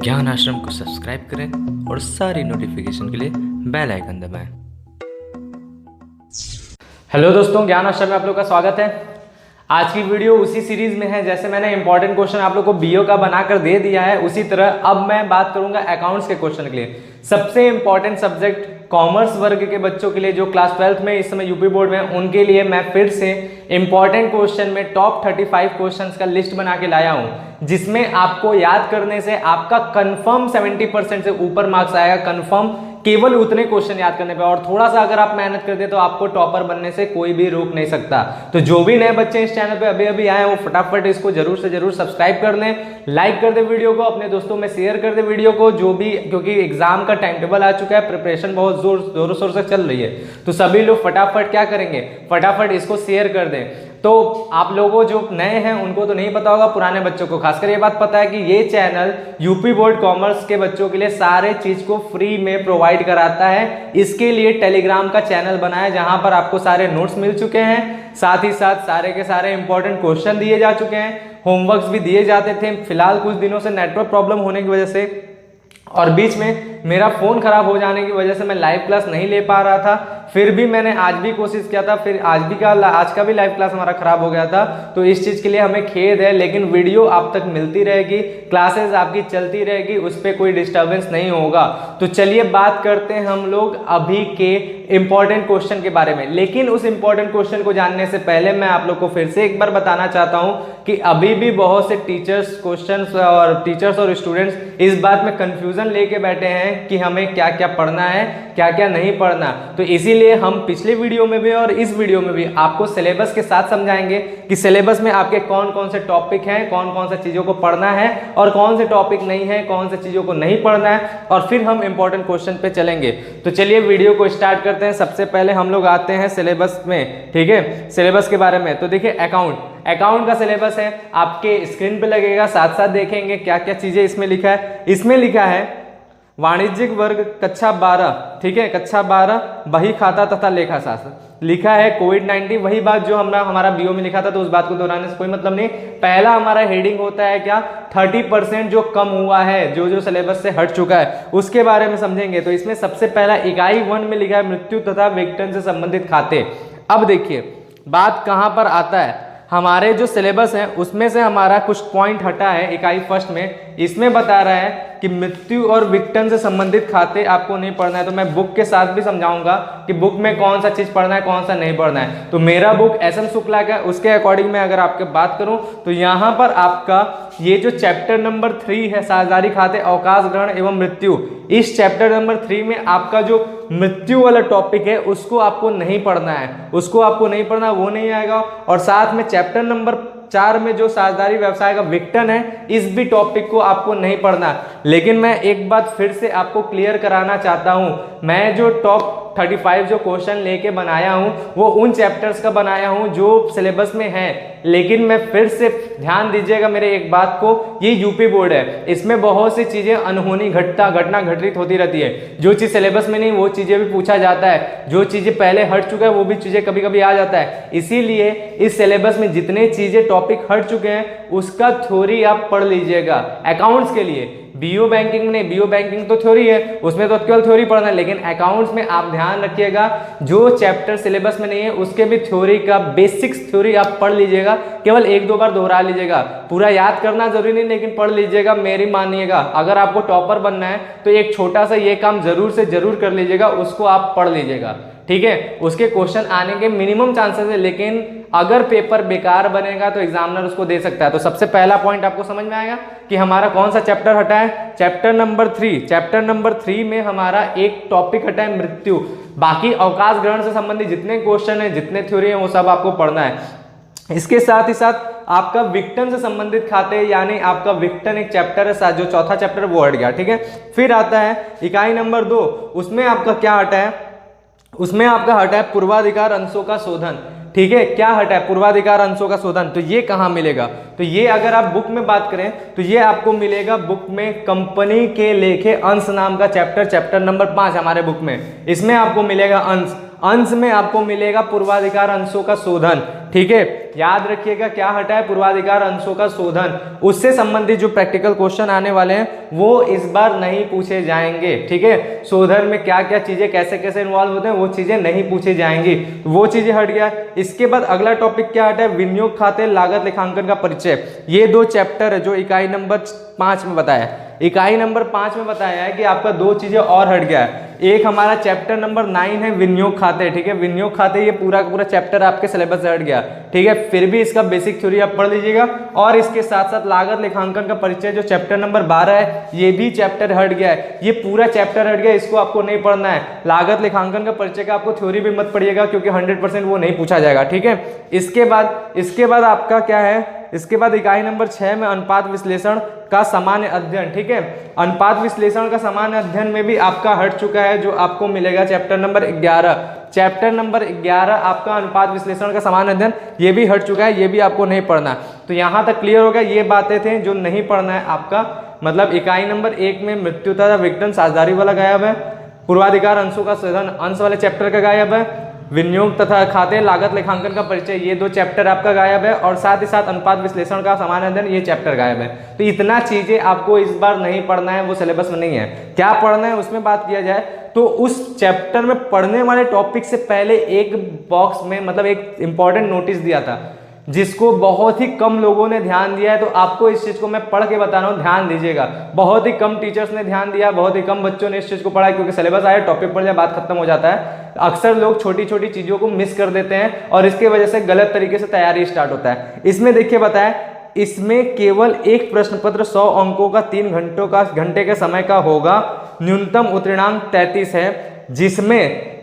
ज्ञान आश्रम को सब्सक्राइब करें और सारी नोटिफिकेशन के लिए बेल आइकन दबाएं। हेलो दोस्तों, ज्ञान आश्रम में आप लोग का स्वागत है। आज की वीडियो उसी सीरीज में है, जैसे मैंने इंपॉर्टेंट क्वेश्चन आप लोग को बीओ का बनाकर दे दिया है, उसी तरह अब मैं बात करूंगा अकाउंट्स के क्वेश्चन के लिए। सबसे इंपॉर्टेंट सब्जेक्ट कॉमर्स वर्ग के बच्चों के लिए जो क्लास 12th में इस समय यूपी बोर्ड में, उनके लिए मैं फिर से इंपॉर्टेंट क्वेश्चन में टॉप 35 क्वेश्चंस का लिस्ट बना के लाया हूं, जिसमें आपको याद करने से आपका कंफर्म 70% से ऊपर मार्क्स आएगा, कंफर्म केवल उतने क्वेश्चन याद करने पे। और थोड़ा सा अगर आप मेहनत करते तो आपको टॉपर बनने से कोई भी रोक नहीं सकता। तो जो भी नए बच्चे इस चैनल पे अभी अभी आए वो फटाफट इसको जरूर से जरूर सब्सक्राइब कर लें, लाइक कर दे वीडियो को, अपने दोस्तों में शेयर कर दे वीडियो को, जो भी, क्योंकि एग्जाम का टाइम टेबल आ चुका है, प्रिपरेशन बहुत जोरों शोर से चल रही है। तो सभी लोग फटाफट क्या करेंगे, फटाफट इसको शेयर कर दें। तो आप लोगों जो नए हैं उनको तो नहीं पता होगा, पुराने बच्चों को खासकर ये बात पता है कि ये चैनल यूपी बोर्ड कॉमर्स के बच्चों के लिए सारे चीज को फ्री में प्रोवाइड कराता है। इसके लिए टेलीग्राम का चैनल बनाया जहां पर आपको सारे नोट्स मिल चुके हैं, साथ ही साथ सारे के सारे इंपॉर्टेंट क्वेश्चन दिए जा चुके हैं, होमवर्क्स भी दिए जाते थे। फिलहाल कुछ दिनों से नेटवर्क प्रॉब्लम होने की वजह से और बीच में मेरा फोन खराब हो जाने की वजह से मैं लाइव क्लास नहीं ले पा रहा था। फिर भी मैंने आज भी कोशिश किया था, फिर आज का भी लाइव क्लास हमारा खराब हो गया था। तो इस चीज के लिए हमें खेद है, लेकिन वीडियो आप तक मिलती रहेगी, क्लासेस आपकी चलती रहेगी, उस पर कोई डिस्टर्बेंस नहीं होगा। तो चलिए बात करते हैं हम लोग अभी के इंपॉर्टेंट क्वेश्चन के बारे में। लेकिन उस इंपॉर्टेंट क्वेश्चन को जानने से पहले मैं आप लोग को फिर से एक बार बताना चाहता हूं कि अभी भी बहुत से टीचर्स और स्टूडेंट्स इस बात में कंफ्यूजन लेके बैठे हैं कि हमें क्या क्या पढ़ना है, क्या क्या नहीं पढ़ना। तो इसीलिए हम पिछले वीडियो में भी और इस वीडियो में भी आपको सिलेबस के साथ समझाएंगे कि सिलेबस में आपके कौन कौन से टॉपिक हैं, कौन कौन से चीजों को पढ़ना है और कौन से टॉपिक नहीं है, कौन से चीजों को नहीं पढ़ना है, और फिर हम इंपॉर्टेंट क्वेश्चन पे चलेंगे। तो चलिए वीडियो को स्टार्ट करते हैं। सबसे पहले हम लोग आते हैं सिलेबस में, ठीक है, सिलेबस के बारे में। तो देखिए अकाउंट का सिलेबस है, आपके स्क्रीन पे लगेगा, साथ साथ देखेंगे क्या क्या चीजें इसमें लिखा है। इसमें लिखा है वाणिज्यिक वर्ग कक्षा 12, ठीक है, कक्षा 12 बही खाता तथा लेखा शास्त्र लिखा है। कोविड-19 वही बात जो हमारा बीओ में लिखा था, तो उस बात को दोहराने से कोई मतलब नहीं। पहला हमारा हेडिंग होता है क्या, 30% जो कम हुआ है, जो सिलेबस से हट चुका है, उसके बारे में समझेंगे। तो इसमें सबसे पहला इकाई 1 में लिखा है मृत्यु तथा वेतन से संबंधित खाते। अब देखिए बात कहां पर आता है, हमारे जो सिलेबस है उसमें से हमारा कुछ पॉइंट हटा है इकाई फर्स्ट में। इसमें बता रहा है कि मृत्यु और विघटन से संबंधित खाते आपको नहीं पढ़ना है। तो मैं बुक के साथ भी समझाऊंगा कि बुक में कौन सा चीज पढ़ना है, कौन सा नहीं पढ़ना है। तो मेरा बुक SM शुक्ला का, उसके अकॉर्डिंग में अगर आपके बात करूं तो यहां पर आपका ये जो चैप्टर नंबर 3 है, साझेदारी खाते, अवकाश ग्रहण एवं मृत्यु, इस चैप्टर नंबर 3 में आपका जो मृत्यु वाला टॉपिक है उसको आपको नहीं पढ़ना है, उसको आपको नहीं पढ़ना, वो नहीं आएगा। और साथ में चैप्टर नंबर 4 में जो साझेदारी व्यवसाय का विघटन है, इस भी टॉपिक को आपको नहीं पढ़ना। लेकिन मैं एक बात फिर से आपको क्लियर कराना चाहता हूं, मैं जो टॉप 35 जो क्वेश्चन लेके बनाया हूं वो उन चैप्टर्स का बनाया हूं जो सिलेबस में है। लेकिन मैं फिर से ध्यान दीजिएगा मेरे एक बात को, ये यूपी बोर्ड है, इसमें बहुत सी चीजें अनहोनी घटना घटित होती रहती है। जो चीज सिलेबस में नहीं वो चीजें भी पूछा जाता है, जो चीजें पहले हट चुका है वो भी चीजें कभी कभी आ जाता है। इसीलिए इस सिलेबस में जितने चीजें टॉपिक हट चुके हैं उसका थ्योरी आप पढ़ लीजिएगा। अकाउंट्स के लिए बीओ बैंकिंग नहीं, बीओ बैंकिंग तो थ्योरी है, उसमें तो केवल थ्योरी पढ़ना है। लेकिन अकाउंट्स में आप ध्यान रखिएगा, जो चैप्टर सिलेबस में नहीं है उसके भी थ्योरी का बेसिक्स थ्योरी आप पढ़ लीजिएगा, केवल 1-2 बार दोहरा लीजिएगा। पूरा याद करना जरूरी नहीं, लेकिन पढ़ लीजिएगा, मेरी मानिएगा। अगर आपको टॉपर बनना है तो एक छोटा सा ये काम जरूर से जरूर कर लीजिएगा, उसको आप पढ़ लीजिएगा, ठीक है। उसके क्वेश्चन आने के मिनिमम चांसेस है, लेकिन अगर पेपर बेकार बनेगा तो एग्जामिनर उसको दे सकता है। तो सबसे पहला पॉइंट आपको समझ में आएगा कि हमारा कौन सा चैप्टर हटा है, चैप्टर नंबर 3। चैप्टर नंबर 3 में हमारा एक टॉपिक हटा है मृत्यु। बाकी अवकाश ग्रहण से संबंधित जितने क्वेश्चन है, जितने थ्योरी है, वो सब आपको पढ़ना है। इसके साथ ही साथ आपका विघटन से संबंधित खाते, यानी आपका विघटन एक चैप्टर है, जो चौथा चैप्टर वो हट गया, ठीक है। फिर आता है इकाई नंबर 2, उसमें आपका क्या हटा है, उसमें आपका हटा है पूर्वाधिकार अंशों का शोधन, ठीक है। क्या हटा है, पूर्वाधिकार अंशों का शोधन। तो ये कहाँ मिलेगा, तो ये अगर आप बुक में बात करें तो ये आपको मिलेगा बुक में कंपनी के लेखे अंश नाम का चैप्टर नंबर 5 हमारे बुक में। इसमें आपको मिलेगा अंश में आपको मिलेगा पूर्वाधिकार अंशों का शोधन, ठीक है, याद रखिएगा क्या हटा है, पूर्वाधिकार अंशों का शोधन। उससे संबंधित जो प्रैक्टिकल क्वेश्चन आने वाले हैं वो इस बार नहीं पूछे जाएंगे। ठीक है, शोधन में क्या क्या चीजें कैसे कैसे इन्वॉल्व होते हैं वो चीजें नहीं पूछी जाएंगी, वो चीजें हट गया। इसके बाद अगला टॉपिक क्या हटा है, विनियोग खाते लागत लेखांकन का परिचय। ये 2 चैप्टर है जो इकाई नंबर 5 में बताया है। इकाई नंबर 5 में बताया है कि आपका 2 चीजें और हट गया है। एक हमारा चैप्टर नंबर 9 है विनियोग खाते। ठीक है, विनियोग खाते ये पूरा का पूरा चैप्टर आपके सिलेबस से हट गया। ठीक है, फिर भी इसका बेसिक थ्योरी आप पढ़ लीजिएगा। और इसके साथ साथ लागत लेखांकन का परिचय जो चैप्टर नंबर 12 है ये भी चैप्टर हट गया है। ये पूरा चैप्टर हट गया, इसको आपको नहीं पढ़ना है। लागत लेखांकन का परिचय का आपको थ्योरी भी मत पढ़िएगा क्योंकि 100% वो नहीं पूछा जाएगा। ठीक है, इसके बाद आपका क्या है, इसके बाद इकाई नंबर 6 में अनुपात विश्लेषण का सामान्य अध्ययन। ठीक है, अनुपात विश्लेषण का सामान्य अध्ययन में भी आपका हट चुका है, जो आपको मिलेगा चैप्टर नंबर 11। चैप्टर नंबर 11 आपका अनुपात विश्लेषण का सामान्य अध्ययन ये भी हट चुका है, ये भी आपको नहीं पढ़ना। तो यहाँ तक क्लियर हो गया, ये बातें थे जो नहीं पढ़ना है आपका। मतलब इकाई नंबर 1 में मृत्यु तथा विघटन साझेदारी वाला गायब है, पूर्वाधिकार अंशों का शोधन अंश वाले चैप्टर का गायब है, विनियोग तथा खाते लागत लेखांकन का परिचय ये 2 चैप्टर आपका गायब है, और साथ ही साथ अनुपात विश्लेषण का सामान्य अध्ययन ये चैप्टर गायब है। तो इतना चीजें आपको इस बार नहीं पढ़ना है, वो सिलेबस में नहीं है। क्या पढ़ना है उसमें बात किया जाए तो उस चैप्टर में पढ़ने वाले टॉपिक से पहले एक बॉक्स में मतलब एक इंपॉर्टेंट नोटिस दिया था जिसको बहुत ही कम लोगों ने ध्यान दिया है। तो आपको इस चीज को मैं पढ़ के बता रहा हूँ, ध्यान दीजिएगा। बहुत ही कम टीचर्स ने ध्यान दिया, बहुत ही कम बच्चों ने इस चीज को पढ़ा, क्योंकि सिलेबस आया टॉपिक पढ़ लिया बात खत्म हो जाता है। अक्सर लोग छोटी छोटी चीजों को मिस कर देते हैं और इसके वजह से गलत तरीके से तैयारी स्टार्ट होता है। इसमें देखिए बताएं, इसमें केवल एक प्रश्न पत्र 100 अंकों का 3 घंटे के समय का होगा। न्यूनतम उत्तीर्णांक 33 है,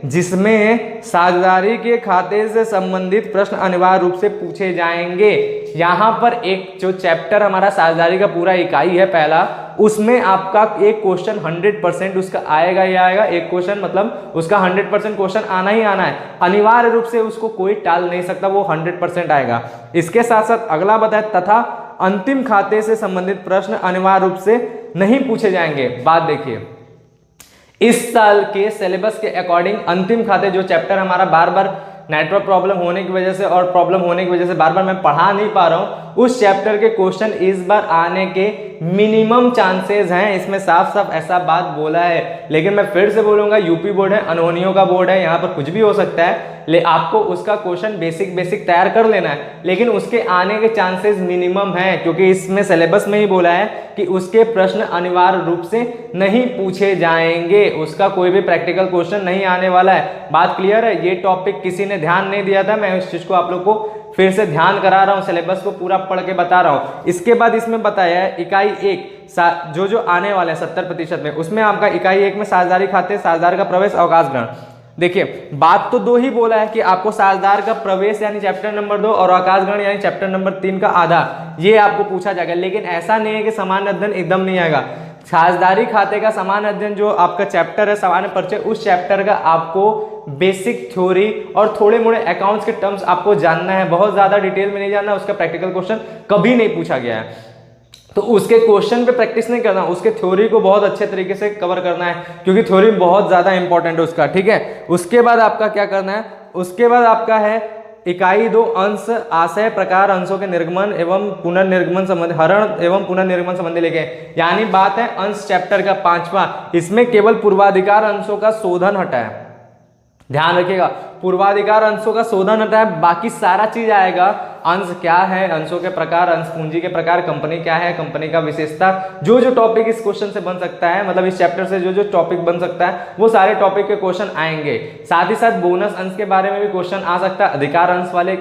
जिसमें साझेदारी के खाते से संबंधित प्रश्न अनिवार्य रूप से पूछे जाएंगे। यहाँ पर एक जो चैप्टर हमारा साझेदारी का पूरा इकाई है पहला, उसमें आपका एक क्वेश्चन 100% उसका आएगा ही आएगा। एक क्वेश्चन मतलब उसका 100% क्वेश्चन आना ही आना है, अनिवार्य रूप से उसको कोई टाल नहीं सकता, वो 100% आएगा। इसके साथ साथ अगला बताए, तथा अंतिम खाते से संबंधित प्रश्न अनिवार्य रूप से नहीं पूछे जाएंगे। बात देखिए, इस साल के सिलेबस के अकॉर्डिंग अंतिम खाते जो चैप्टर हमारा बार बार नेटवर्क प्रॉब्लम होने की वजह से और प्रॉब्लम होने की वजह से बार बार मैं पढ़ा नहीं पा रहा हूं, उस चैप्टर के क्वेश्चन इस बार आने के मिनिमम चांसेस हैं। इसमें साफ साफ ऐसा बात बोला है, लेकिन मैं फिर से बोलूंगा यूपी बोर्ड है, अनहोनियों का बोर्ड है, यहाँ पर कुछ भी हो सकता है। आपको उसका क्वेश्चन बेसिक तैयार कर लेना है, लेकिन उसके आने के चांसेस मिनिमम हैं, क्योंकि इसमें सिलेबस में ही बोला है कि उसके प्रश्न अनिवार्य रूप से नहीं पूछे जाएंगे, उसका कोई भी प्रैक्टिकल क्वेश्चन नहीं आने वाला है। बात क्लियर है? ये टॉपिक किसी ने ध्यान नहीं दिया था, मैं इस चीज को आप लोग को फिर से ध्यान करा रहा हूं, सिलेबस को पूरा पढ़ के बता रहा हूं। इसके बाद इसमें बताया है इकाई 1 जो आने वाले हैं 70% में, उसमें आपका इकाई 1 में साझेदारी खाते, साझेदार का प्रवेश, अवकाश ग्रहण। देखिए बात तो 2 ही बोला है कि आपको साझेदार का प्रवेश यानी चैप्टर नंबर 2 और अवकाश ग्रहण यानी चैप्टर नंबर 3 का आधा, ये आपको पूछा जाएगा। लेकिन ऐसा नहीं है कि सामान्य अध्ययन एकदम नहीं आएगा। साझेदारी खाते का सामान्य अध्ययन जो आपका चैप्टर है सामान्य परिचय, उस चैप्टर का आपको बेसिक थ्योरी और थोड़े मोड़े अकाउंट्स के टर्म्स आपको जानना है, बहुत ज्यादा डिटेल में नहीं जानना। उसका प्रैक्टिकल क्वेश्चन कभी नहीं पूछा गया है, तो उसके क्वेश्चन पे प्रैक्टिस नहीं करना, उसके थ्योरी को बहुत अच्छे तरीके से कवर करना है, क्योंकि थ्योरी बहुत ज्यादा इंपॉर्टेंट है उसका। ठीक है, उसके बाद आपका क्या करना है, उसके बाद आपका है इकाई 2 अंश, आशय, प्रकार, अंशों के निर्गमन एवं पुनर्निर्गमन संबंधी, हरण एवं पुनर्निर्गमन संबंधी लेके, यानी बात है अंश चैप्टर का 5वां। इसमें केवल पूर्वाधिकार अंशों का शोधन हटा है, ध्यान रखिएगा, पूर्वाधिकार अंशों का शोधन हटा है, बाकी सारा चीज आएगा। अंश क्या है, अंशों के प्रकार, अंश पूंजी के प्रकार, कंपनी क्या है, कंपनी का विशेषता, जो जो टॉपिक इस क्वेश्चन से बन सकता है, मतलब इस चैप्टर से जो जो टॉपिक बन सकता है वो सारे टॉपिक के क्वेश्चन आएंगे। साथ ही साथ बोनस अंश के बारे में भी क्वेश्चन आ सकता है, अधिकार अंश वाले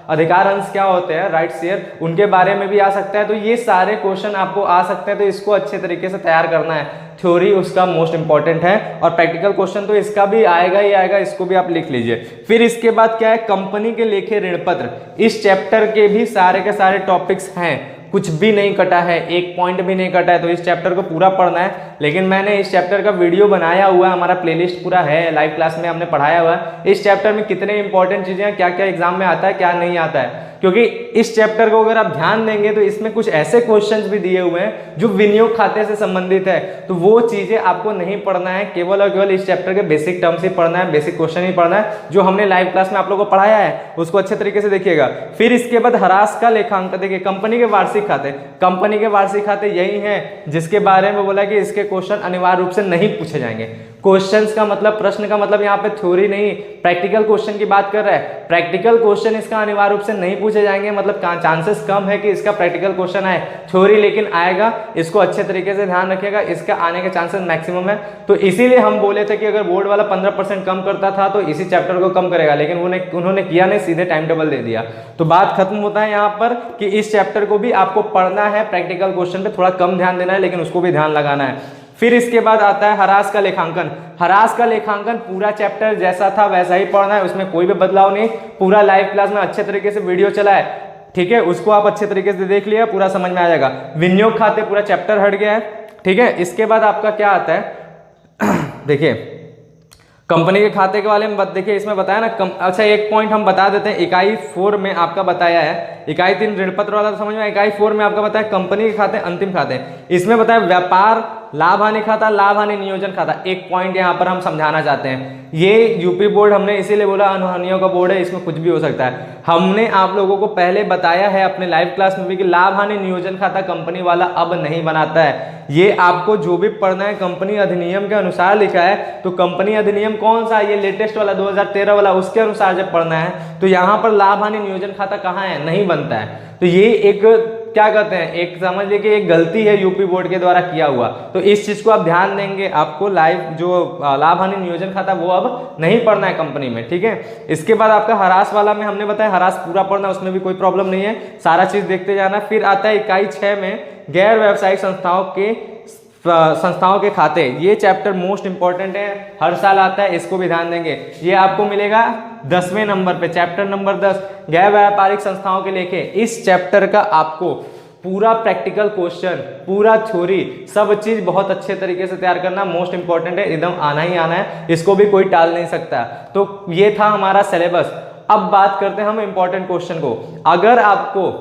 अधिकार अंश क्या होते हैं, राइट शेयर, उनके बारे में भी आ सकता है। तो ये सारे क्वेश्चन आपको आ सकते हैं, तो इसको अच्छे तरीके से तैयार करना है। थ्योरी उसका मोस्ट इंपॉर्टेंट है और प्रैक्टिकल क्वेश्चन तो इसका भी आएगा ही आएगा, इसको भी आप लिख लीजिए। फिर इसके बाद क्या है, कंपनी के लेखे ऋण पत्र, इस चैप्टर के भी सारे के सारे टॉपिक्स हैं, कुछ भी नहीं कटा है, एक पॉइंट भी नहीं कटा है, तो इस चैप्टर को पूरा पढ़ना है। लेकिन मैंने इस चैप्टर का वीडियो बनाया हुआ है, हमारा प्लेलिस्ट पूरा है, लाइव क्लास में हमने पढ़ाया हुआ है इस चैप्टर में कितने इंपॉर्टेंट चीजें हैं, क्या क्या एग्जाम में आता है, क्या नहीं आता है। क्योंकि इस चैप्टर को अगर आप ध्यान देंगे तो इसमें कुछ ऐसे क्वेश्चंस भी दिए हुए हैं जो विनियोग खाते से संबंधित है, तो वो चीजें आपको नहीं पढ़ना है, केवल और केवल इस चैप्टर के बेसिक टर्म्स ही पढ़ना है, बेसिक क्वेश्चन ही पढ़ना है जो हमने लाइव क्लास में आप लोगों को पढ़ाया है, उसको अच्छे तरीके से देखिएगा। फिर इसके बाद ह्रास का लेखांकन, देखिए कंपनी के वार्षिक खाते, कंपनी के वार्षिक खाते यही है जिसके बारे में बोला कि इसके क्वेश्चन अनिवार्य रूप से नहीं पूछे जाएंगे। क्वेश्चंस का मतलब, प्रश्न का मतलब यहाँ पे थ्योरी नहीं, प्रैक्टिकल क्वेश्चन की बात कर रहा है। प्रैक्टिकल क्वेश्चन इसका अनिवार्य रूप से नहीं पूछे जाएंगे, मतलब चांसेस कम है कि इसका प्रैक्टिकल क्वेश्चन आए, थ्योरी लेकिन आएगा, इसको अच्छे तरीके से ध्यान रखिएगा, इसका आने के चांसेस मैक्सिमम है। तो इसीलिए हम बोले थे कि अगर बोर्ड वाला 15% कम करता था तो इसी चैप्टर को कम करेगा, लेकिन उन्होंने किया नहीं, सीधे टाइम टेबल दे दिया। तो बात खत्म होता है यहाँ पर कि इस चैप्टर को भी आपको पढ़ना है, प्रैक्टिकल क्वेश्चन पे थोड़ा कम ध्यान देना है, लेकिन उसको भी ध्यान लगाना है। फिर इसके बाद आता है ह्रास का लेखांकन। ह्रास का लेखांकन पूरा चैप्टर जैसा था वैसा ही पढ़ना है, उसमें कोई भी बदलाव नहीं, पूरा लाइव क्लास में अच्छे तरीके से वीडियो चला है, ठीक है, उसको आप अच्छे तरीके से देख लिया, पूरा समझ में आ जाएगा। विनियोग खाते पूरा चैप्टर हट गया है, ठीक है। इसके बाद आपका क्या आता है देखिए कंपनी के खाते के वाले में देखिए इसमें बताया ना अच्छा एक पॉइंट हम बता देते हैं, इकाई 4 में आपका बताया है, इकाई 3 ऋण पत्र वाला तो समझ में, इकाई 4 में आपका बताया कंपनी के खाते अंतिम खाते, इसमें बताया व्यापार लाभ हानि खाता, लाभ हानि नियोजन खाता। एक पॉइंट यहाँ पर हम समझाना चाहते हैं, ये यूपी बोर्ड हमने इसीलिए बोला अनहोनियों का बोर्ड है, इसमें कुछ भी हो सकता है। हमने आप लोगों को पहले बताया है अपने लाइव क्लास में भी कि लाभ हानि नियोजन खाता कंपनी वाला अब नहीं बनाता है, ये आपको जो भी पढ़ना है कंपनी अधिनियम के अनुसार लिखा है, तो कंपनी अधिनियम कौन सा, ये लेटेस्ट वाला 2013 वाला, उसके अनुसार जब पढ़ना है तो यहाँ पर लाभ हानि नियोजन खाता कहाँ है, नहीं बनता है। तो ये एक क्या कहते हैं, एक समझ लीजिए कि एक गलती है यूपी बोर्ड के द्वारा किया हुआ, तो इस चीज को आप ध्यान देंगे, आपको लाइव जो लाभ हानि नियोजन खाता वो अब नहीं पढ़ना है कंपनी में, ठीक है। इसके बाद आपका ह्रास वाला में हमने बताया ह्रास पूरा पढ़ना, उसमें भी कोई प्रॉब्लम नहीं है, सारा चीज देखते जाना। फिर आता है इकाई 6 में गैर व्यावसायिक संस्थाओं के खाते, ये चैप्टर मोस्ट इंपॉर्टेंट है, हर साल आता है, इसको भी ध्यान देंगे। ये आपको मिलेगा 10वें नंबर पे, चैप्टर नंबर 10 गैर व्यापारिक संस्थाओं के लेखे। इस चैप्टर का आपको पूरा प्रैक्टिकल क्वेश्चन, पूरा थ्योरी, सब चीज बहुत अच्छे तरीके से तैयार करना मोस्ट इंपॉर्टेंट है, एकदम आना ही आना है, इसको भी कोई टाल नहीं सकता। तो ये था हमारा सिलेबस। अब बात करते हैं हम इंपॉर्टेंट क्वेश्चन को। अगर आपको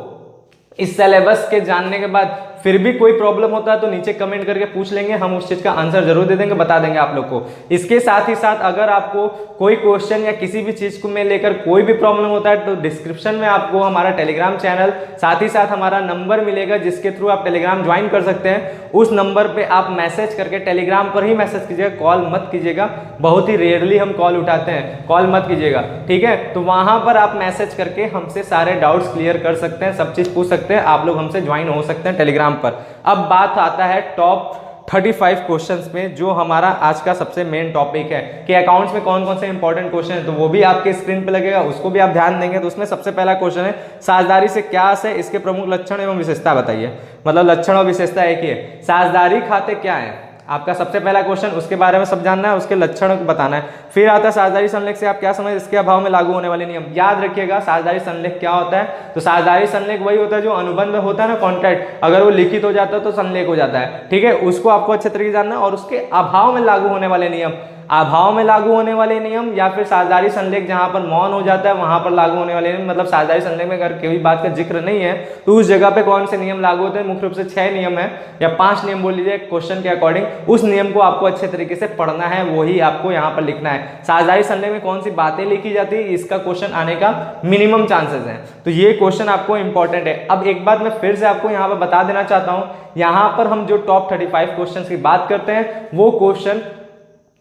इस सिलेबस के जानने के बाद फिर भी कोई प्रॉब्लम होता है तो नीचे कमेंट करके पूछ लेंगे, हम उस चीज का आंसर जरूर दे देंगे, बता देंगे आप लोग को। इसके साथ ही साथ अगर आपको कोई क्वेश्चन या किसी भी चीज को में लेकर कोई भी प्रॉब्लम होता है तो डिस्क्रिप्शन में आपको हमारा टेलीग्राम चैनल, साथ ही साथ हमारा नंबर मिलेगा जिसके थ्रू आप टेलीग्राम ज्वाइन कर सकते हैं। उस नंबर पे आप मैसेज करके, टेलीग्राम पर ही मैसेज कीजिएगा, कॉल मत कीजिएगा, बहुत ही रेयरली हम कॉल उठाते हैं, कॉल मत कीजिएगा, ठीक है। तो वहां पर आप मैसेज करके हमसे सारे डाउट्स क्लियर कर सकते हैं, सब चीज पूछ सकते हैं, आप लोग हमसे ज्वाइन हो सकते हैं टेलीग्राम पर। अब बात आता है टॉप 35 क्वेश्चंस में, जो हमारा आज का सबसे मेन टॉपिक है कि अकाउंट्स में कौन कौन से इंपॉर्टेंट क्वेश्चन है, तो वो भी आपके स्क्रीन पे लगेगा, उसको भी आप ध्यान देंगे। तो उसमें सबसे पहला क्वेश्चन है साझेदारी से क्या है, इसके प्रमुख लक्षण एवं विशेषता बताइए। मतलब लक्षण और विशेषता एक ही है। साझेदारी खाते क्या है आपका सबसे पहला क्वेश्चन, उसके बारे में सब जानना है, उसके लक्षण बताना है। फिर आता है साझेदारी संलेख से आप क्या समझ, इसके अभाव में लागू होने वाले नियम। याद रखिएगा साझेदारी संलेख क्या होता है, तो साझेदारी संलेख वही होता है जो अनुबंध होता है ना, कॉन्ट्रैक्ट, अगर वो लिखित हो जाता है तो संलेख हो जाता है, ठीक है। उसको आपको अच्छे तरीके से जानना है। और उसके अभाव में लागू होने वाले नियम, अभाव में लागू होने वाले नियम, या फिर साझेदारी संलेख जहां पर मौन हो जाता है वहां पर लागू होने वाले नियम, मतलब साझेदारी संलेख में अगर कोई बात का जिक्र नहीं है तो उस जगह पे कौन से नियम लागू होते हैं। मुख्य रूप से 6 नियम है या 5 नियम बोल लीजिए क्वेश्चन के अकॉर्डिंग, उस नियम को आपको अच्छे तरीके से पढ़ना है, वही आपको यहाँ पर लिखना है। साझेदारी संलेख में कौन सी बातें लिखी जाती है, इसका क्वेश्चन आने का मिनिमम चांसेस है, तो ये क्वेश्चन आपको इंपॉर्टेंट है। अब एक बात मैं फिर से आपको यहाँ पर बता देना चाहता हूँ, यहाँ पर हम जो टॉप 35 क्वेश्चन की बात करते हैं वो क्वेश्चन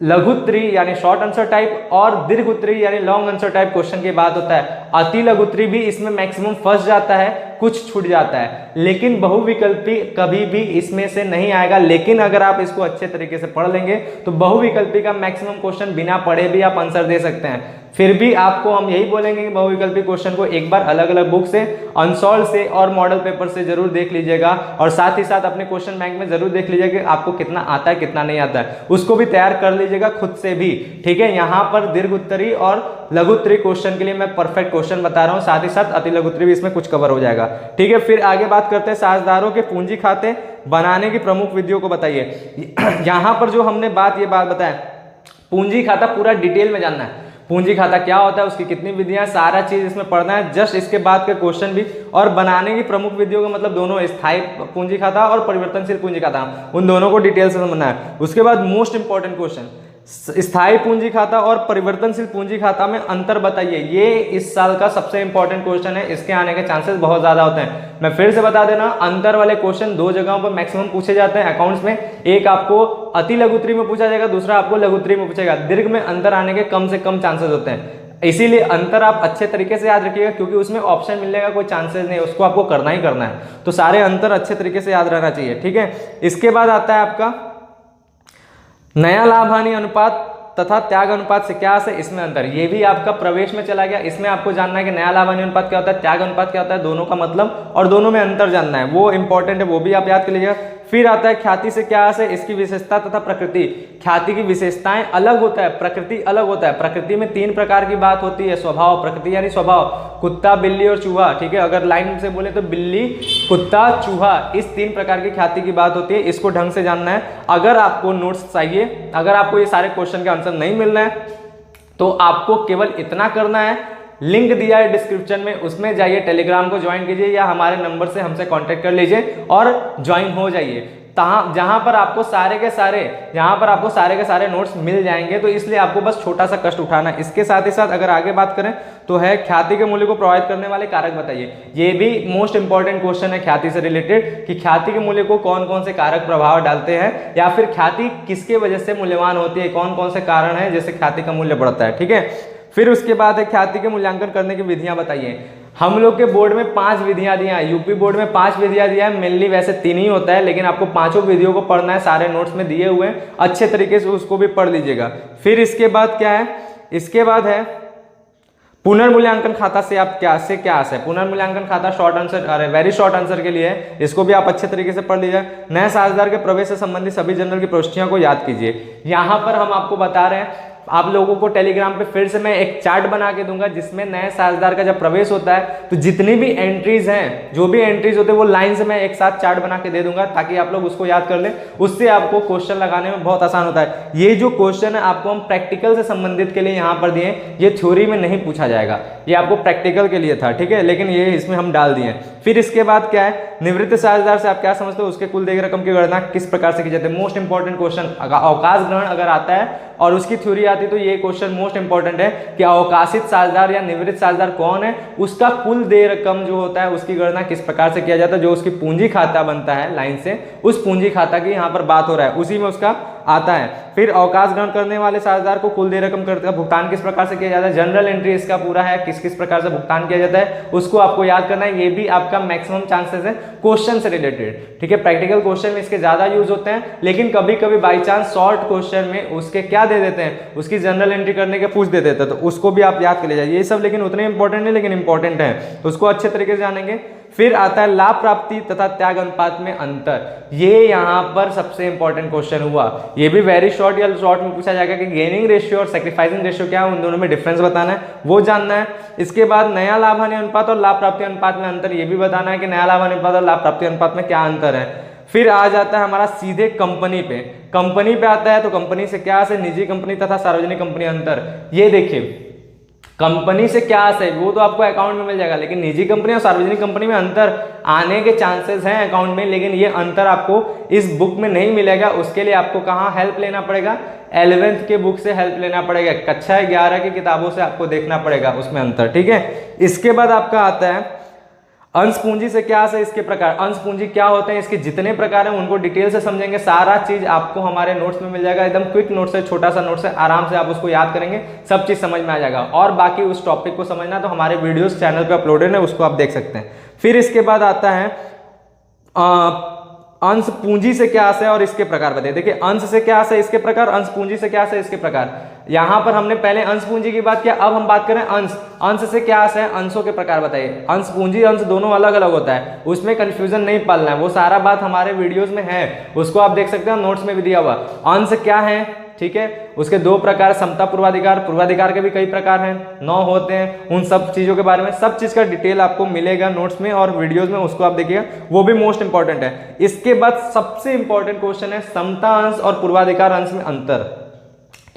लघु उत्तरी यानी शॉर्ट आंसर टाइप और दीर्घ उत्तरी यानी लॉन्ग आंसर टाइप क्वेश्चन की बात होता है। अति लघु उत्तरी भी इसमें मैक्सिमम फंस जाता है, कुछ छूट जाता है, लेकिन बहुविकल्पी कभी भी इसमें से नहीं आएगा। लेकिन अगर आप इसको अच्छे तरीके से पढ़ लेंगे तो बहुविकल्पी का मैक्सिमम क्वेश्चन बिना पढ़े भी आप आंसर दे सकते हैं। फिर भी आपको हम यही बोलेंगे कि बहुविकल्पी क्वेश्चन को एक बार अलग अलग बुक से, अनसॉल्व से और मॉडल पेपर से जरूर देख लीजिएगा, और साथ ही साथ अपने क्वेश्चन बैंक में जरूर देख लीजिएगा कि आपको कितना आता है कितना नहीं आता है, उसको भी तैयार कर लीजिएगा खुद से भी। ठीक है, यहाँ पर दीर्घ उत्तरी और लघु उत्तरी क्वेश्चन के लिए मैं परफेक्ट क्वेश्चन बता रहा हूँ, साथ ही साथ अति लघु उत्तरी भी इसमें कुछ कवर हो जाएगा। ठीक है, फिर आगे बात करते हैं साझेदारों के पूंजी खाते बनाने की प्रमुख विधियों को बताइए। यहाँ पर जो हमने ये बात बताया, पूंजी खाता पूरा डिटेल में जानना है, पूंजी खाता क्या होता है, उसकी कितनी विधियां, सारा चीज इसमें पढ़ना है। जस्ट इसके बाद के क्वेश्चन भी, और बनाने की प्रमुख विधियों का मतलब दोनों स्थायी पूंजी खाता और परिवर्तनशील पूंजी खाता, उन दोनों को डिटेल से समझना है। उसके बाद मोस्ट इंपॉर्टेंट क्वेश्चन, स्थायी पूंजी खाता और परिवर्तनशील पूंजी खाता में अंतर बताइए। ये इस साल का सबसे इंपॉर्टेंट क्वेश्चन है, इसके आने के चांसेस बहुत ज्यादा होते हैं। मैं फिर से बता देना, अंतर वाले क्वेश्चन 2 जगहों पर मैक्सिमम पूछे जाते हैं अकाउंट्स में, एक आपको अति लघु उत्तरी में पूछा जाएगा, दूसरा आपको लघु उत्तरी में पूछेगा। दीर्घ में अंतर आने के कम से कम चांसेस होते हैं, इसीलिए अंतर आप अच्छे तरीके से याद रखिएगा, क्योंकि उसमें ऑप्शन मिलने का कोई चांसेस नहीं है, उसको आपको करना ही करना है। तो सारे अंतर अच्छे तरीके से याद रहना चाहिए। ठीक है, इसके बाद आता है आपका नया लाभ हानि अनुपात तथा त्याग अनुपात से क्या है, इसमें अंतर। ये भी आपका प्रवेश में चला गया, इसमें आपको जानना है कि नया लाभ हानि अनुपात क्या होता है, त्याग अनुपात क्या होता है, दोनों का मतलब और दोनों में अंतर जानना है, वो इंपॉर्टेंट है, वो भी आप याद कर लीजिएगा। फिर आता है ख्याति से क्या है, इसकी विशेषता तथा प्रकृति। ख्याति की विशेषताएं अलग होता है, प्रकृति अलग होता है। प्रकृति में 3 प्रकार की बात होती है, स्वभाव, प्रकृति यानी स्वभाव, कुत्ता, बिल्ली और चूहा। ठीक है, अगर लाइन से बोले तो बिल्ली, कुत्ता, चूहा, इस 3 प्रकार की ख्याति की बात होती है, इसको ढंग से जानना है। अगर आपको नोट्स चाहिए, अगर आपको ये सारे क्वेश्चन के आंसर नहीं मिल रहे हैं, तो आपको केवल इतना करना है, लिंक दिया है डिस्क्रिप्शन में, उसमें जाइए, टेलीग्राम को ज्वाइन कीजिए या हमारे नंबर से हमसे कांटेक्ट कर लीजिए और ज्वाइन हो जाइए, जहां पर आपको सारे के सारे नोट्स मिल जाएंगे। तो इसलिए आपको बस छोटा सा कष्ट उठाना है। इसके साथ ही साथ अगर आगे बात करें तो है ख्याति के मूल्य को प्रभावित करने वाले कारक बताइए। ये भी मोस्ट इंपॉर्टेंट क्वेश्चन है ख्याति से रिलेटेड, कि ख्याति के मूल्य को कौन कौन से कारक प्रभाव डालते हैं, या फिर ख्याति किसके वजह से मूल्यवान होती है, कौन कौन से कारण है जिससे ख्याति का मूल्य बढ़ता है। ठीक है, फिर उसके बाद है ख्याति के मूल्यांकन करने की विधियां बताइए। हम लोग के बोर्ड में 5 विधियां दिया है, यूपी बोर्ड में 5 विधियां दिया है, मेनली वैसे 3 ही होता है, लेकिन आपको 5 विधियों को पढ़ना है, सारे नोट्स में दिए हुए हैं, अच्छे तरीके से उसको भी पढ़ लीजिएगा। फिर इसके बाद क्या है, इसके बाद है पुनर्मूल्यांकन खाता से आप क्या है। पुनर्मूल्यांकन खाता short answer, very short answer के लिए है, इसको भी आप अच्छे तरीके से पढ़ लीजिए। नए साझेदार के प्रवेश से संबंधित सभी जनरल की प्रविष्टियों को याद कीजिए। यहाँ पर हम आपको बता रहे हैं, आप लोगों को टेलीग्राम पे फिर से मैं एक चार्ट बना के दूंगा, जिसमें नए साझेदार का जब प्रवेश होता है तो जितनी भी एंट्रीज हैं, जो भी एंट्रीज होते हैं, वो लाइन से मैं एक साथ चार्ट बना के दे दूंगा, ताकि आप लोग उसको याद कर लें। उससे आपको क्वेश्चन लगाने में बहुत आसान होता है। ये जो क्वेश्चन है आपको हम प्रैक्टिकल से संबंधित के लिए यहाँ पर दिए, ये थ्योरी में नहीं पूछा जाएगा, ये आपको प्रैक्टिकल के लिए था। ठीक है, लेकिन ये इसमें हम डाल दिए। फिर इसके बाद क्या है, निवृत्त साझेदार से आप क्या समझते हो, उसके कुल देय रकम की गणना किस प्रकार से की जाती है। मोस्ट इंपॉर्टेंट क्वेश्चन, अवकाश ग्रहण अगर आता है और उसकी थ्योरी आती है तो ये क्वेश्चन मोस्ट इंपॉर्टेंट है कि अवकाशित साझेदार या निवृत्त साझेदार कौन है, उसका कुल देय रकम जो होता है उसकी गणना किस प्रकार से किया जाता है। जो उसकी पूंजी खाता बनता है लाइन से, उस पूंजी खाता की यहाँ पर बात हो रहा है, उसी में उसका आता है। फिर अवकाश ग्रहण करने वाले साझेदार को कुल देय रकम का भुगतान किस प्रकार से किया जाता है। जनरल एंट्री इसका पूरा है, किस किस प्रकार से भुगतान किया जाता है, उसको आपको याद करना है। ये भी आपका मैक्सिमम चांसेस है क्वेश्चन से रिलेटेड। ठीक है, प्रैक्टिकल क्वेश्चन में इसके ज्यादा यूज होते हैं, लेकिन कभी कभी बाई चांस शॉर्ट क्वेश्चन में उसके क्या दे देते हैं, उसकी जनरल एंट्री करने के पूछ दे देते हैं, तो उसको भी आप याद कर लीजिए। ये सब लेकिन उतने इंपॉर्टेंट नहीं, लेकिन इंपॉर्टेंट है, उसको अच्छे तरीके से जानेंगे। फिर आता है लाभ प्राप्ति तथा त्याग अनुपात में अंतर। ये यहाँ पर सबसे इंपॉर्टेंट क्वेश्चन हुआ, ये भी वेरी शॉर्ट या शॉर्ट में पूछा जाएगा कि गेनिंग रेशियो और सैक्रिफाइसिंग रेशियो क्या है, उन दोनों में डिफरेंस बताना है, वो जानना है। इसके बाद नया लाभ हानि अनुपात और लाभ प्राप्ति अनुपात में अंतर, ये भी बताना है कि नया लाभ हानि अनुपात और लाभ प्राप्ति अनुपात में क्या अंतर है। फिर आ जाता है हमारा सीधे कंपनी पे आता है, तो कंपनी से क्या है, निजी कंपनी तथा सार्वजनिक कंपनी अंतर। ये देखिए, कंपनी से क्या है वो तो आपको अकाउंट में मिल जाएगा, लेकिन निजी कंपनी और सार्वजनिक कंपनी में अंतर आने के चांसेस हैं अकाउंट में, लेकिन ये अंतर आपको इस बुक में नहीं मिलेगा। उसके लिए आपको कहाँ हेल्प लेना पड़ेगा, 11th के बुक से हेल्प लेना पड़ेगा, कक्षा 11 की किताबों से आपको देखना पड़ेगा उसमें अंतर। ठीक है, इसके बाद आपका आता है अंश पूंजी से क्या है, इसके प्रकार। अंश पूंजी क्या होते हैं, इसके जितने प्रकार हैं उनको डिटेल से समझेंगे। सारा चीज आपको हमारे नोट्स में मिल जाएगा, एकदम क्विक नोट्स है, छोटा सा नोट्स है, आराम से आप उसको याद करेंगे, सब चीज समझ में आ जाएगा। और बाकी उस टॉपिक को समझना तो हमारे वीडियोस चैनल पे अपलोडेड है, उसको आप देख सकते हैं। फिर इसके बाद आता है अंश पूंजी से क्या आशय है और इसके प्रकार बताइए। देखिए अंश से क्या आशय है, इसके प्रकार, अंश पूंजी से क्या आशय है, इसके प्रकार। यहां पर हमने पहले अंश पूंजी की बात किया, अब हम बात करें अंश। अंश से क्या आशय है, अंशों के प्रकार बताइए। अंश पूंजी अंश दोनों अलग अलग होता है, उसमें कंफ्यूजन नहीं पालना है, वो सारा बात हमारे वीडियोस में है, उसको आप देख सकते हो, नोट्स में भी दिया हुआ। अंश क्या है, ठीक है, उसके दो प्रकार, समता पूर्वाधिकार, पूर्वाधिकार के भी कई प्रकार हैं, 9 होते हैं, उन सब चीजों के बारे में सब चीज का डिटेल आपको मिलेगा नोट्स में और वीडियोस में, उसको आप देखिएगा, वो भी मोस्ट इंपॉर्टेंट है। इसके बाद सबसे इंपॉर्टेंट क्वेश्चन है समता अंश और पूर्वाधिकार अंश में अंतर,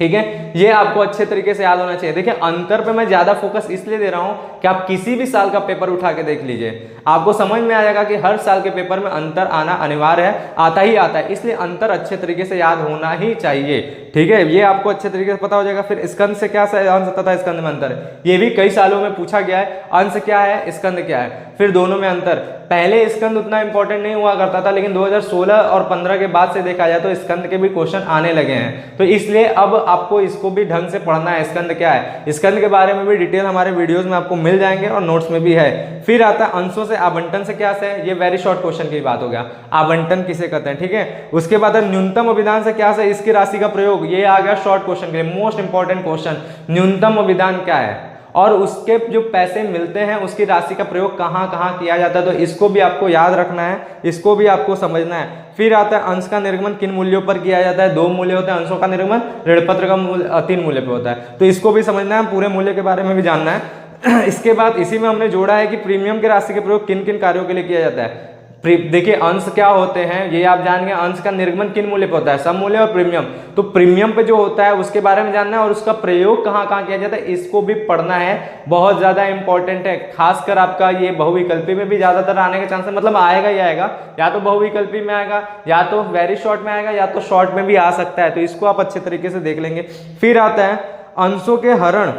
ठीक है, ये आपको अच्छे तरीके से याद होना चाहिए। देखिए अंतर पे मैं ज्यादा फोकस इसलिए दे रहा हूं कि आप किसी भी साल का पेपर उठा के देख लीजिए, आपको समझ में आ जाएगा कि हर साल के पेपर में अंतर आना अनिवार्य है, आता ही आता है, इसलिए अंतर अच्छे तरीके से याद होना ही चाहिए, ठीक है, ये आपको अच्छे तरीके से पता हो जाएगा। फिर स्कंद से क्या अंश तथा स्कंद में अंतर है, ये भी कई सालों में पूछा गया है, अंश क्या है, स्कंद क्या है, फिर दोनों में अंतर। पहले स्कंद उतना इंपॉर्टेंट नहीं हुआ करता था, लेकिन 2016 और 15 के बाद से देखा जाए तो स्कंद के भी क्वेश्चन आने लगे हैं, तो इसलिए अब आपको इसको भी ढंग से पढ़ना है। स्कंद क्या है, स्कंद के बारे में भी डिटेल हमारे वीडियोस में आपको मिल जाएंगे और नोट्स में भी है। फिर आता है अंशों से आवंटन से क्या है, ये वेरी शॉर्ट क्वेश्चन की बात हो गया, आवंटन किसे कहते हैं, ठीक है। उसके बाद न्यूनतम अभिधान से क्या है, इसकी राशि का प्रयोग, ये आ गया शॉर्ट क्वेश्चन के लिए, मोस्ट इंपॉर्टेंट क्वेश्चन, न्यूनतम अभिधान क्या है और उसके जो पैसे मिलते हैं उसकी राशि का प्रयोग कहाँ कहाँ किया जाता है, तो इसको भी आपको याद रखना है, इसको भी आपको समझना है। फिर आता है अंश का निर्गमन किन मूल्यों पर किया जाता है, 2 मूल्य होते हैं अंशों का निर्गमन, ऋणपत्र का मूल्य 3 मूल्य पे होता है, तो इसको भी समझना है, पूरे मूल्य के बारे में भी जानना है। इसके बाद इसी में हमने जोड़ा है कि प्रीमियम की राशि का प्रयोग किन किन कार्यों के लिए किया जाता है। देखिए अंश क्या होते हैं ये आप जान गए, अंश का निर्गमन किन मूल्य पे होता है, सम मूल्य और प्रीमियम, तो प्रीमियम पे जो होता है उसके बारे में जानना है और उसका प्रयोग कहाँ कहाँ किया जाता है, इसको भी पढ़ना है, बहुत ज्यादा इंपॉर्टेंट है। खासकर आपका ये बहुविकल्पी में भी ज्यादातर आने के चांस है, मतलब आएगा ही आएगा, या तो बहुविकल्पी में आएगा, या तो वेरी शॉर्ट में आएगा, या तो शॉर्ट में भी आ सकता है, तो इसको आप अच्छे तरीके से देख लेंगे। फिर आता है अंशों के हरण,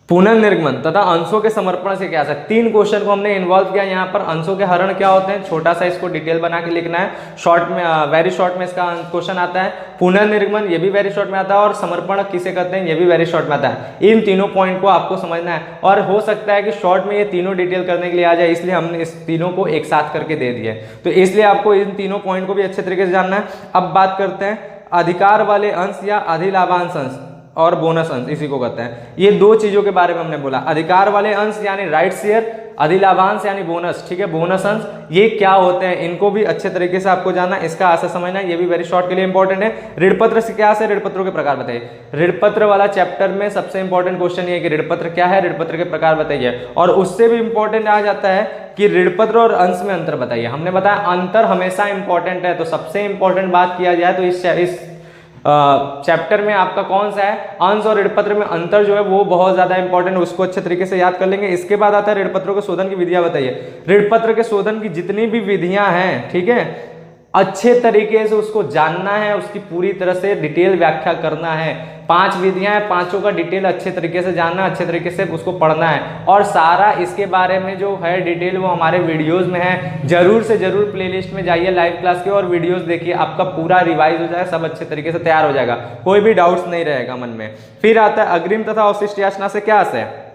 पुनर्निर्गमन तथा अंशों के समर्पण से क्या सकता, 3 क्वेश्चन को हमने इन्वॉल्व किया यहाँ पर। अंशों के हरण क्या होते हैं, छोटा सा इसको डिटेल बना के लिखना है, शॉर्ट में वेरी शॉर्ट में इसका क्वेश्चन आता है। पुनर्निर्गमन ये भी वेरी शॉर्ट में आता है और समर्पण किसे कहते हैं ये भी वेरी शॉर्ट में आता है। इन तीनों पॉइंट को आपको समझना है और हो सकता है कि शॉर्ट में ये तीनों डिटेल करने के लिए आ जाए, इसलिए हमने इस तीनों को एक साथ करके दे दिए, तो इसलिए आपको इन तीनों पॉइंट को भी अच्छे तरीके से जानना है। अब बात करते हैं अधिकार वाले अंश या अधिलाभांश अंश और बोनस अंश, इसी को कहते हैं। ये 2 चीजों के बारे में हमने बोला, अधिकार वाले अंश यानी राइट शेयर, अधिलाभांश यानी बोनस, ठीक है, बोनस अंश, ये क्या होते हैं इनको भी अच्छे तरीके से आपको जानना, इसका आशय समझना है, ये भी वेरी शॉर्ट के लिए इंपॉर्टेंट है। ऋणपत्र से क्या है, ऋणपत्रों के प्रकार बताइए। ऋणपत्र वाला चैप्टर में सबसे इंपॉर्टेंट क्वेश्चन ये है कि ऋणपत्र क्या है, ऋणपत्र के प्रकार बताइए, और उससे भी इंपॉर्टेंट आ जाता है कि ऋणपत्र और अंश में अंतर बताइए। हमने बताया अंतर हमेशा इंपॉर्टेंट है, तो सबसे इंपॉर्टेंट बात किया जाए तो इस चैप्टर में आपका कौन सा है, अंश और ऋणपत्र में अंतर जो है वो बहुत ज्यादा इंपॉर्टेंट है, उसको अच्छे तरीके से याद कर लेंगे। इसके बाद आता है ऋणपत्रों के शोधन की विधियां बताइए। ऋणपत्र के शोधन की जितनी भी विधियां हैं, ठीक है, अच्छे तरीके से उसको जानना है, उसकी पूरी तरह से डिटेल व्याख्या करना है। 5 विधियां हैं, 5 का डिटेल अच्छे तरीके से जानना, अच्छे तरीके से उसको पढ़ना है, और सारा इसके बारे में जो है डिटेल वो हमारे वीडियोस में है। जरूर से जरूर प्लेलिस्ट में जाइए लाइव क्लास के और वीडियोस देखिए, आपका पूरा रिवाइज हो जाएगा, सब अच्छे तरीके से तैयार हो जाएगा, कोई भी डाउट्स नहीं रहेगा मन में। फिर आता है अग्रिम तथा अवशिष्ट याचना से क्या आशय है,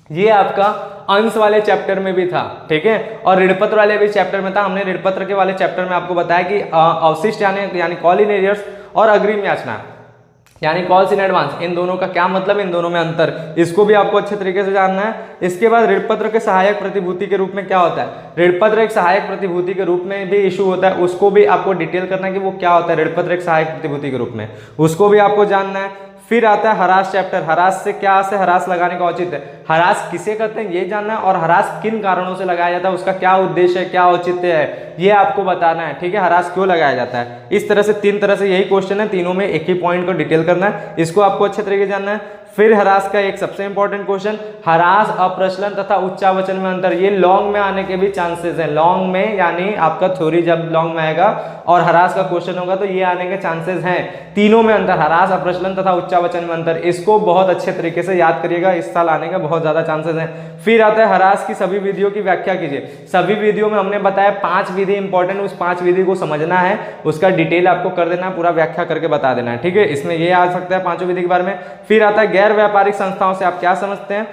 ये आपका अंश वाले चैप्टर में भी था, ठीक है, और ऋणपत्र वाले भी चैप्टर में था। हमने ऋणपत्र के वाले चैप्टर में आपको बताया कि अवशिष्ट यानी कॉल इन एरियर्स और अग्रिम याचना यानी कॉल्स इन एडवांस, इन दोनों का क्या मतलब, इन दोनों में अंतर, इसको भी आपको अच्छे तरीके से जानना है। इसके बाद ऋणपत्र के सहायक प्रतिभूति के रूप में क्या होता है, ऋणपत्र एक सहायक प्रतिभूति के रूप में भी इशू होता है, उसको भी आपको डिटेल करना है कि वो क्या होता है, ऋणपत्र एक सहायक प्रतिभूति के रूप में, उसको भी आपको जानना है। फिर आता है हरास चैप्टर, हरास से क्या से हरास लगाने का औचित्य, हरास किसे कहते हैं ये जानना है, और हरास किन कारणों से लगाया जाता है, उसका क्या उद्देश्य है, क्या औचित्य है, ये आपको बताना है, ठीक है, हरास क्यों लगाया जाता है। इस तरह से 3 तरह से यही क्वेश्चन है, तीनों में एक ही पॉइंट को डिटेल करना है, इसको आपको अच्छे तरीके से जानना है। फिर हरास का एक सबसे इंपॉर्टेंट क्वेश्चन, हरास अप्रचलन तथा उच्चावचन में अंतर, ये लॉन्ग में आने के भी चांसेस हैं, लॉन्ग में यानी आपका थ्योरी जब लॉन्ग में आएगा और हरास का क्वेश्चन होगा तो ये आने के चांसेस हैं। तीनों में अंतर, हरास अप्रचलन तथा उच्चावचन में अंतर, इसको बहुत अच्छे तरीके से याद करिएगा, इस साल आने का बहुत ज्यादा चांसेस हैं। फिर आता है हरास की सभी विधियों की व्याख्या कीजिए। सभी विधियों में हमने बताया 5 विधि इंपॉर्टेंट, उस 5 विधि को समझना है, उसका डिटेल आपको कर देना है, पूरा व्याख्या करके बता देना है, ठीक है, इसमें ये आ सकता है 5 विधि के बारे में। फिर आता है गैर व्यापारिक संस्थाओं से आप क्या समझते हैं,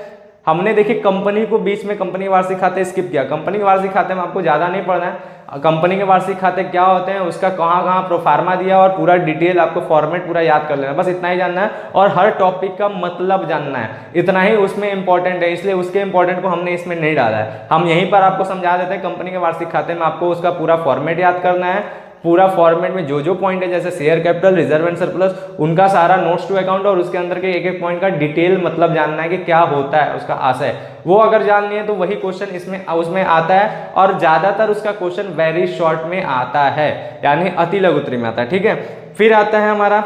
हमने देखिए कंपनी को बीच में कंपनी वार्षिक खाते स्किप किया। कंपनी वार्षिक खाते में आपको ज़्यादा नहीं पढ़ना है, कंपनी के वार्षिक खाते क्या होते हैं, उसका कहाँ कहाँ प्रोफार्मा दिया और पूरा डिटेल आपको फॉर्मेट पूरा याद कर लेना, बस इतना ही जानना है और हर टॉपिक का मतलब जानना है, इतना ही उसमें इंपॉर्टेंट है, इसलिए उसके इंपॉर्टेंट को हमने इसमें नहीं डाला है। हम यहीं पर आपको समझा देते हैं कंपनी के वार्षिक खाते में आपको उसका पूरा फॉर्मेट याद करना है, पूरा फॉर्मेट में जो जो पॉइंट है जैसे share capital, reserve and surplus, उनका सारा नोट्स टू अकाउंट और उसके अंदर के एक एक पॉइंट का डिटेल मतलब जानना है कि क्या होता है, उसका आशय, वो अगर जान लिए तो वही क्वेश्चन इसमें उसमें आता है और ज्यादातर उसका क्वेश्चन वेरी शॉर्ट में आता है, यानी अति लघुत्तरी में आता है। ठीक है, फिर आता है हमारा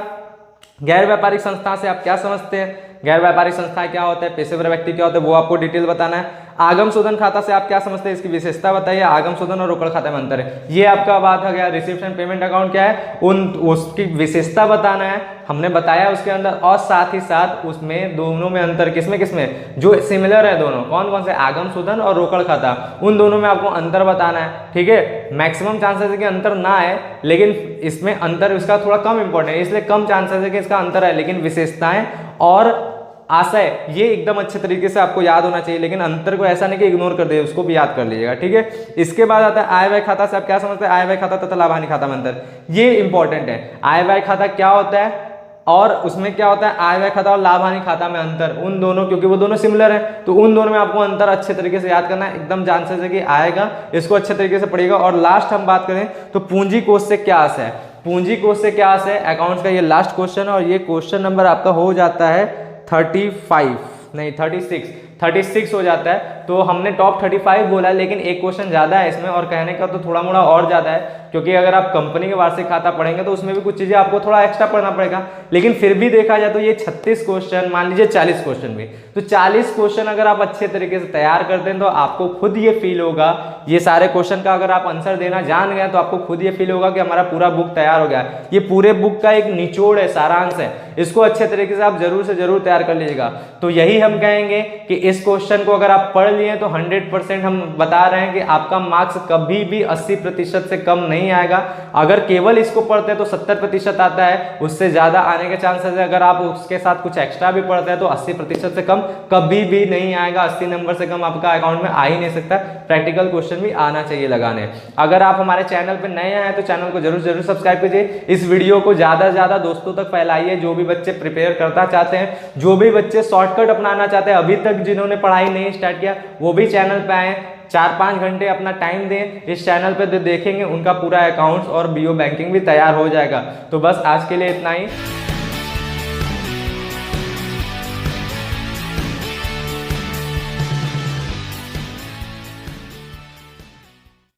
गैर व्यापारिक संस्था से आप क्या समझते हैं, गैर व्यापारिक संस्था क्या होता है, पेशेवर व्यक्ति क्या होता है, वो आपको डिटेल बताना है। आगम शोधन खाता से आप क्या समझते हैं, इसकी विशेषता बताइए, आगम शोधन और रोकड़ खाते में अंतर है, ये आपका बात है। गया रिसिप्ट एंड पेमेंट अकाउंट क्या है, उसकी विशेषता बताना है, हमने बताया उसके अंदर, और साथ ही साथ उसमें दोनों में अंतर किसमें किसमें जो सिमिलर है दोनों, कौन कौन से, आगम शोधन और रोकड़ खाता, उन दोनों में आपको अंतर बताना है। ठीक है, मैक्सिमम चांसेस है कि अंतर ना आए, लेकिन इसमें अंतर उसका थोड़ा कम इंपॉर्टेंट है, इसलिए कम चांसेस है कि इसका अंतर है, लेकिन विशेषताएं और आशय ये एकदम अच्छे तरीके से आपको याद होना चाहिए, लेकिन अंतर को ऐसा नहीं कि इग्नोर कर दे, उसको भी याद कर लीजिएगा। ठीक है, इसके बाद आता है आय व्यय खाता से आप क्या समझते हैं, आय व्यय खाता तथा लाभ हानि खाता में अंतर, ये इंपॉर्टेंट है। आय व्यय खाता क्या होता है और उसमें क्या होता है, आय व्यय खाता और लाभ हानि खाता में अंतर, उन दोनों क्योंकि वो दोनों सिमिलर है तो उन दोनों में आपको अंतर अच्छे तरीके से याद करना है, एकदम चांसेस है कि आएगा, इसको अच्छे तरीके से पढ़िएगा। और लास्ट हम बात करें तो पूंजी कोष से क्या आशय है, पूंजी कोष से क्या आशय है, अकाउंट्स का ये लास्ट क्वेश्चन है और ये क्वेश्चन नंबर आपका हो जाता है 36 हो जाता है। तो हमने टॉप 35 बोला है, लेकिन एक क्वेश्चन ज्यादा है इसमें और कहने का तो थोड़ा मोड़ा और ज्यादा है, क्योंकि अगर आप कंपनी के वार्षिक खाता पढ़ेंगे तो उसमें भी कुछ चीजें आपको थोड़ा एक्स्ट्रा पढ़ना पड़ेगा, लेकिन फिर भी देखा जाए तो ये 36 क्वेश्चन, मान लीजिए 40 क्वेश्चन भी, तो 40 क्वेश्चन अगर आप अच्छे तरीके से तैयार करते हैं तो आपको खुद ये फील होगा, ये सारे क्वेश्चन का अगर आप आंसर देना जान गए तो आपको खुद ये फील होगा कि हमारा पूरा बुक तैयार हो गया। ये पूरे बुक का एक निचोड़ है, सारांश है, इसको अच्छे तरीके से आप जरूर से जरूर तैयार कर लीजिएगा। तो यही हम कहेंगे कि इस क्वेश्चन को अगर आप पढ़ लिए तो 100% हम बता रहे हैं कि आपका मार्क्स कभी भी 80% से कम नहीं आएगा। अगर केवल इसको पढ़ते हैं तो 70% आता है, उससे ज्यादा आने के चांसेस है। अगर आप उसके साथ कुछ एक्स्ट्रा भी पढ़ते हैं तो 80% से कम कभी भी नहीं आएगा, 80 नंबर से कम आपका अकाउंट में आ ही नहीं सकता। प्रैक्टिकल क्वेश्चन भी आना चाहिए लगाने। अगर आप हमारे चैनल पर नए आए तो चैनल को जरूर सब्सक्राइब कीजिए, इस वीडियो को ज्यादा से ज्यादा दोस्तों तक फैलाइए, जो भी बच्चे प्रिपेयर करना चाहते हैं, जो भी बच्चे शॉर्टकट अपनाना चाहते हैं, अभी तक जिन्होंने पढ़ाई नहीं स्टार्ट किया वो भी चैनल पे आए, 4-5 घंटे अपना टाइम दें, इस चैनल पे देखेंगे उनका पूरा अकाउंट्स और बीओ बैंकिंग भी तैयार हो जाएगा। तो बस आज के लिए इतना ही।